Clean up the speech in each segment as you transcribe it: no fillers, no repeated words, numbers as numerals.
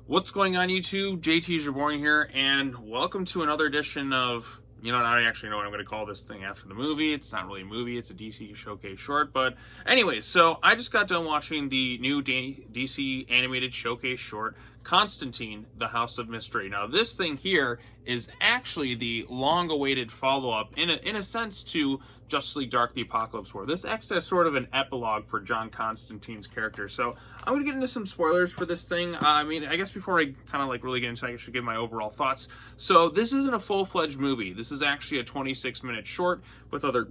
What's going on, YouTube? JT Jaborn here, and welcome to another edition of, I don't actually know what I'm going to call this thing after the movie. It's not really a movie, it's a DC Showcase short. But anyway, so I just got done watching the new DC animated Showcase short, Constantine, the House of Mystery. Now, this thing here is actually the long-awaited follow-up, in a sense, to Justice League Dark, the Apokalips War. This acts as sort of an epilogue for John Constantine's character. So I'm going to get into some spoilers for this thing. I guess before I kind of really get into it, I should give my overall thoughts. So this isn't a full-fledged movie. This is actually a 26-minute short with other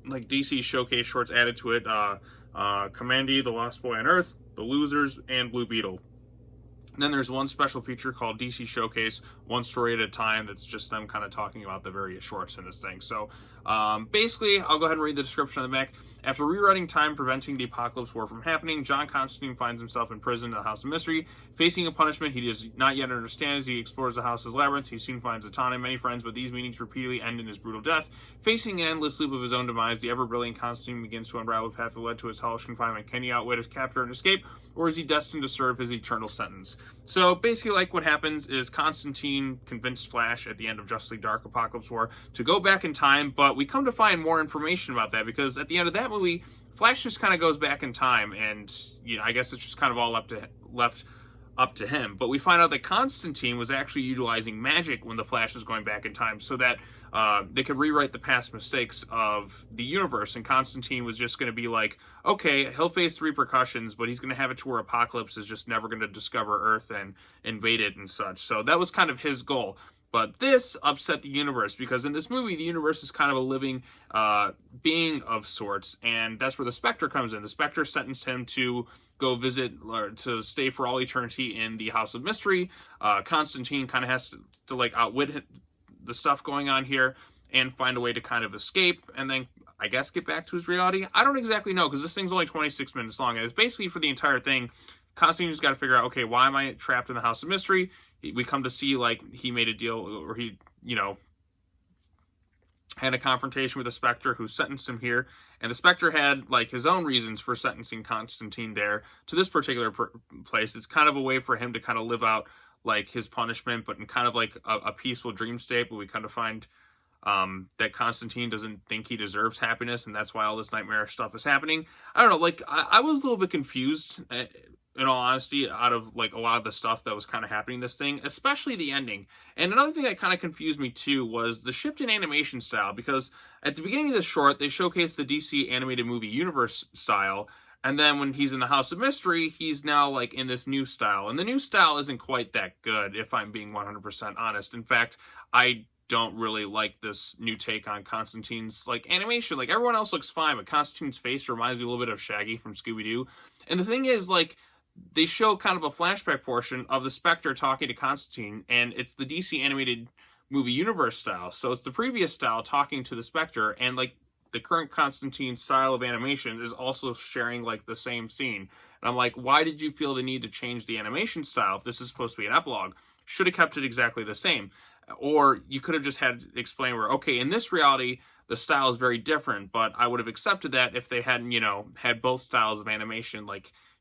DC Showcase shorts added to it. Commandy, The Lost Boy on Earth, The Losers, and Blue Beetle. And then there's one special feature called DC Showcase, one story at a time, that's just them kind of talking about the various shorts in this thing. So basically, I'll go ahead and read the description on the back. After rewriting time preventing the Apokalips War from happening, John Constantine finds himself imprisoned in the House of Mystery, facing a punishment he does not yet understand. As he explores the House's labyrinths, he soon finds Atana and many friends, but these meetings repeatedly end in his brutal death. Facing an endless loop of his own demise, the ever-brilliant Constantine begins to unravel the path that led to his hellish confinement. Can he outwit his captor and escape, or is he destined to serve his eternal sentence? So basically, what happens is Constantine convinced Flash at the end of Justice League Dark Apokalips War to go back in time, but we come to find more information about that, because at the end of that movie, Flash just kind of goes back in time, and I guess it's just kind of all left up to him. But we find out that Constantine was actually utilizing magic when the Flash is going back in time, so that they could rewrite the past mistakes of the universe. And Constantine was just going to be like, okay, he'll face the repercussions, but he's going to have it to where Apokolips is just never going to discover Earth and invade it and such. So that was kind of his goal. But this upset the universe, because in this movie, the universe is kind of a living being of sorts, and that's where the Spectre comes in. The Spectre sentenced him to go visit, or to stay for all eternity in the House of Mystery. Constantine kind of has to outwit the stuff going on here and find a way to kind of escape, and then I guess get back to his reality. I don't exactly know, because this thing's only 26 minutes long, and it's basically for the entire thing. Constantine just got to figure out, okay, why am I trapped in the House of Mystery? We come to see, he made a deal, or he, had a confrontation with the Spectre, who sentenced him here. And the Spectre had, his own reasons for sentencing Constantine there to this particular place. It's kind of a way for him to kind of live out, his punishment, but in kind of a peaceful dream state. But we kind of find that Constantine doesn't think he deserves happiness, and that's why all this nightmare stuff is happening. I don't know, I was a little bit confused, in all honesty, out of a lot of the stuff that was kind of happening in this thing, especially the ending. And another thing that kind of confused me too was the shift in animation style, because at the beginning of this short, they showcased the DC animated movie universe style, and then when he's in the House of Mystery, he's now in this new style. And the new style isn't quite that good, if I'm being 100% honest. In fact, I don't really like this new take on Constantine's animation. Everyone else looks fine, but Constantine's face reminds me a little bit of Shaggy from Scooby-Doo. And the thing is, they show kind of a flashback portion of the Spectre talking to Constantine, and it's the DC animated movie universe style. So it's the previous style talking to the Spectre, and the current Constantine style of animation is also sharing the same scene. And I'm like, why did you feel the need to change the animation style if this is supposed to be an epilogue? Should have kept it exactly the same. Or you could have just had to explain where, okay, in this reality, the style is very different, but I would have accepted that if they hadn't, had both styles of animation,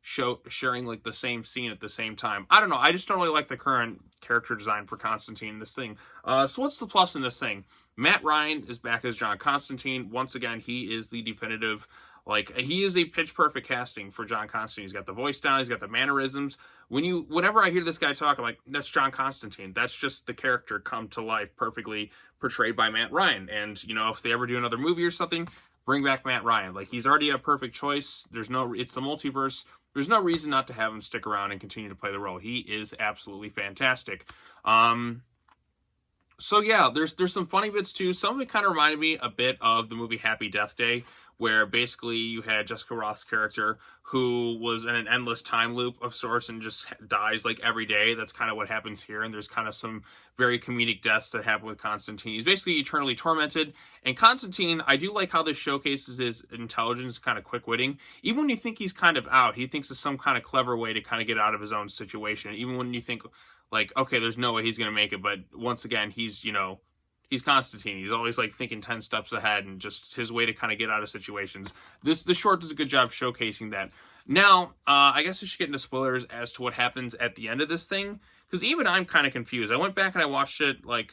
sharing the same scene at the same time. I don't know. I just don't really like the current character design for Constantine in this thing. So what's the plus in this thing? Matt Ryan is back as John Constantine. Once again, he is the definitive, he is a pitch-perfect casting for John Constantine. He's got the voice down, he's got the mannerisms. Whenever I hear this guy talk, I'm like, that's John Constantine. That's just the character come to life, perfectly portrayed by Matt Ryan. And, if they ever do another movie or something, bring back Matt Ryan. He's already a perfect choice. It's the multiverse. There's no reason not to have him stick around and continue to play the role. He is absolutely fantastic. So yeah, there's some funny bits too. Some of it kind of reminded me a bit of the movie Happy Death Day, where basically you had Jessica Roth's character who was in an endless time loop of sorts and just dies every day. That's kind of what happens here. And there's kind of some very comedic deaths that happen with Constantine. He's basically eternally tormented. And Constantine, I do like how this showcases his intelligence, kind of quick-witting. Even when you think he's kind of out, he thinks of some kind of clever way to kind of get out of his own situation. Even when you think, okay, there's no way he's going to make it. But once again, he's Constantine. He's always thinking 10 steps ahead, and just his way to kind of get out of situations. The short does a good job showcasing that. Now, I guess I should get into spoilers as to what happens at the end of this thing, because even I'm kind of confused. I went back and I watched it, like,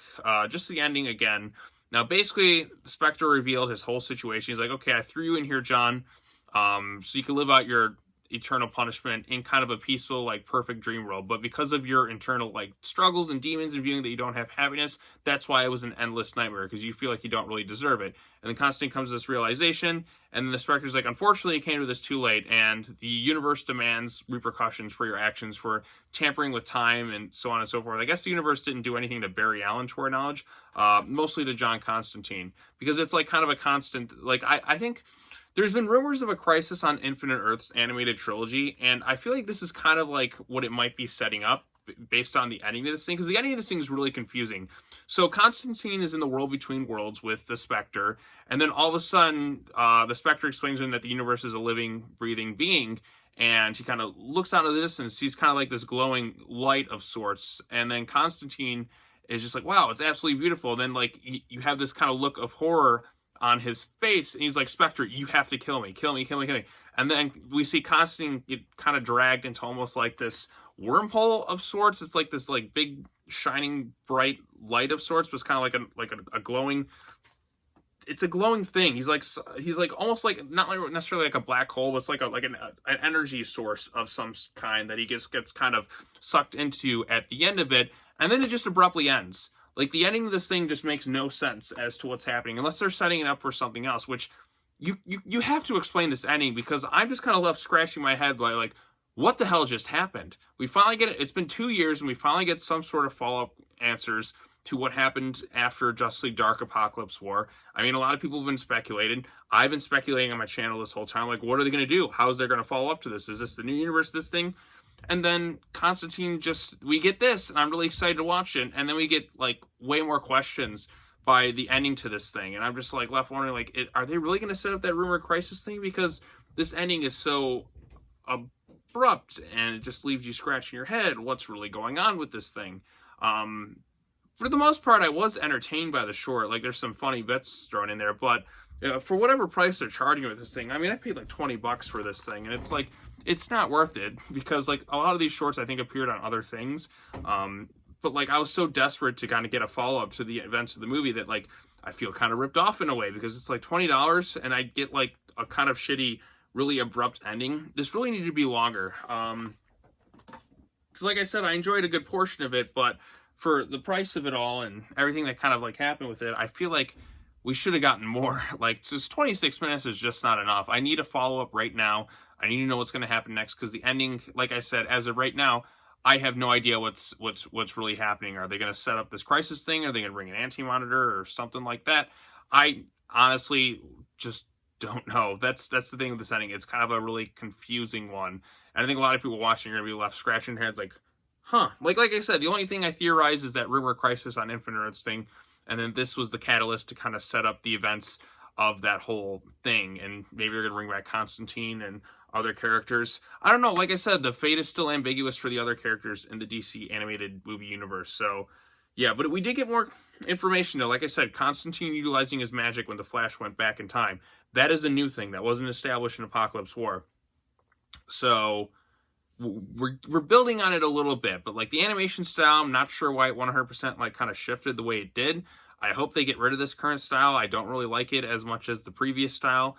just the ending again. Now, basically, Spectre revealed his whole situation. He's like, okay, I threw you in here, John, so you can live out your eternal punishment in kind of a peaceful, like, perfect dream world. But because of your internal, like, struggles and demons and viewing that you don't have happiness, that's why it was an endless nightmare, because you feel like you don't really deserve it. And then Constantine comes to this realization, and then the Spectre's like, unfortunately, it came to this too late, and the universe demands repercussions for your actions for tampering with time and so on and so forth. I guess the universe didn't do anything to Barry Allen, to our knowledge, mostly to John Constantine, because it's like kind of a constant, like, I think there's been rumors of a Crisis on Infinite Earths animated trilogy, and I feel like this is kind of like what it might be setting up based on the ending of this thing, because the ending of this thing is really confusing. So Constantine is in the world between worlds with the Spectre, and then all of a sudden, the Spectre explains to him that the universe is a living, breathing being, and he kind of looks out of the distance, sees kind of like this glowing light of sorts, and then Constantine is just like, wow, it's absolutely beautiful. And then, like, you have this kind of look of horror on his face, and he's like, Spectre, you have to kill me, kill me, kill me, kill me. And then we see Constantine get kind of dragged into almost like this wormhole of sorts. It's like this like big shining bright light of sorts, but it's kind of like a glowing. It's a glowing thing. He's like almost like not like necessarily like a black hole, but it's like an energy source of some kind that he gets kind of sucked into at the end of it, and then it just abruptly ends. Like, the ending of this thing just makes no sense as to what's happening, unless they're setting it up for something else, which you have to explain this ending, because I'm just kind of left scratching my head by, like, what the hell just happened? We finally get it. It's been 2 years, and we finally get some sort of follow-up answers to what happened after Justice League Dark Apokalips War. I mean, a lot of people have been speculating. I've been speculating on my channel this whole time, like, what are they going to do? How is they going to follow up to this? Is this the new universe, this thing? And then Constantine we get this, and I'm really excited to watch it. And then we get, like, way more questions by the ending to this thing. And I'm just, like, left wondering, like, are they really going to set up that rumored crisis thing? Because this ending is so abrupt, and it just leaves you scratching your head. What's really going on with this thing? For the most part, I was entertained by the short. Like, there's some funny bits thrown in there, but for whatever price they're charging with this thing, I mean, I paid like $20 for this thing, and it's like, it's not worth it, because like a lot of these shorts I think appeared on other things, but like I was so desperate to kind of get a follow-up to the events of the movie that, like, I feel kind of ripped off in a way, because it's like $20 and I get like a kind of shitty, really abrupt ending. This really needed to be longer, because like I said, I enjoyed a good portion of it, but for the price of it all and everything that kind of like happened with it, I feel like we should have gotten more. Like, just 26 minutes is just not enough. I need a follow-up right now. I need to know what's going to happen next, because the ending, like I said, as of right now, I have no idea what's really happening. Are they going to set up this crisis thing? Are they going to bring an anti-monitor or something like that? I honestly just don't know. That's the thing with this ending. It's kind of a really confusing one. And I think a lot of people watching are going to be left scratching their heads like, huh. Like I said, the only thing I theorize is that rumor Crisis on Infinite Earths thing, and then this was the catalyst to kind of set up the events of that whole thing, and maybe they're going to bring back Constantine and other characters. I don't know. Like I said, the fate is still ambiguous for the other characters in the DC animated movie universe. So, yeah, but we did get more information, though. Like I said, Constantine utilizing his magic when the Flash went back in time. That is a new thing. That wasn't established in Apokalips War. So we're building on it a little bit, but like the animation style, I'm not sure why it 100% like kind of shifted the way it did. I hope they get rid of this current style. I don't really like it as much as the previous style.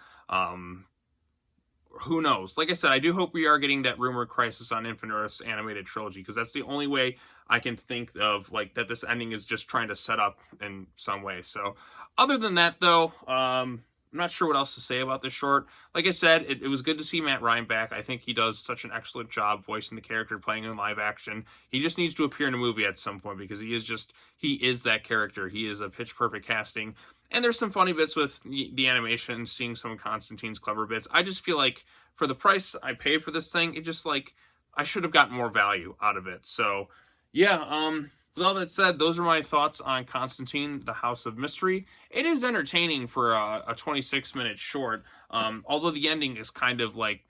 Who knows? Like I said, I do hope we are getting that rumored Crisis on Infinite Earths animated trilogy, because that's the only way I can think of, like, that this ending is just trying to set up in some way. So other than that, though, I'm not sure what else to say about this short. Like I said, it was good to see Matt Ryan back. I think he does such an excellent job voicing the character, playing in live action. He just needs to appear in a movie at some point, because he is that character. He is a pitch perfect casting. And there's some funny bits with the animation, seeing some of Constantine's clever bits. I just feel like for the price I paid for this thing, it just, like, I should have gotten more value out of it. So, yeah, with all that said, those are my thoughts on Constantine, the House of Mystery. It is entertaining for a 26-minute short, although the ending is kind of, like,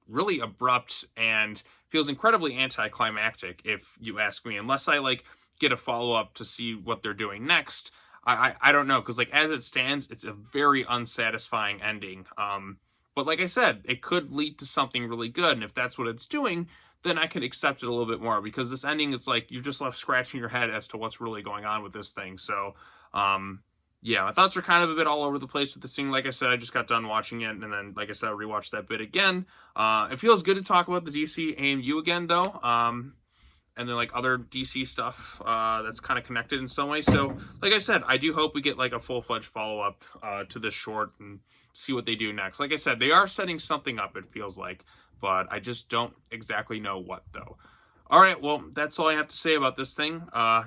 really abrupt and feels incredibly anticlimactic, if you ask me, unless I, like, get a follow-up to see what they're doing next. I don't know, because, like, as it stands, it's a very unsatisfying ending. But like I said, it could lead to something really good. And if that's what it's doing, then I can accept it a little bit more, because this ending, it's like you're just left scratching your head as to what's really going on with this thing. So, yeah, my thoughts are kind of a bit all over the place with this thing. Like I said, I just got done watching it, and then, like I said, I rewatched that bit again. It feels good to talk about the DC AMU again, though. And then like other DC stuff that's kind of connected in some way. So, like I said, I do hope we get like a full-fledged follow-up to this short and see what they do next. Like I said, they are setting something up, it feels like, but I just don't exactly know what, though. All right, well, that's all I have to say about this thing.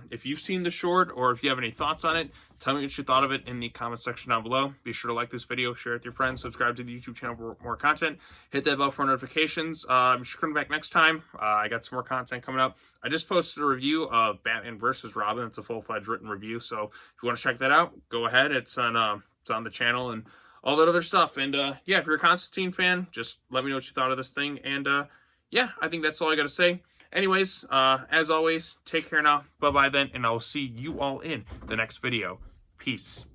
If you've seen the short, or if you have any thoughts on it, tell me what you thought of it in the comment section down below. Be sure to like this video, share it with your friends, subscribe to the YouTube channel for more content, hit that bell for notifications. Be sure to come back next time. I got some more content coming up. I just posted a review of Batman vs. Robin. It's a full-fledged written review, so if you want to check that out, go ahead. It's on the channel and all that other stuff. And yeah, if you're a Constantine fan, just let me know what you thought of this thing. And yeah, I think that's all I got to say. Anyways, as always, take care now. Bye-bye then, and I'll see you all in the next video. Peace.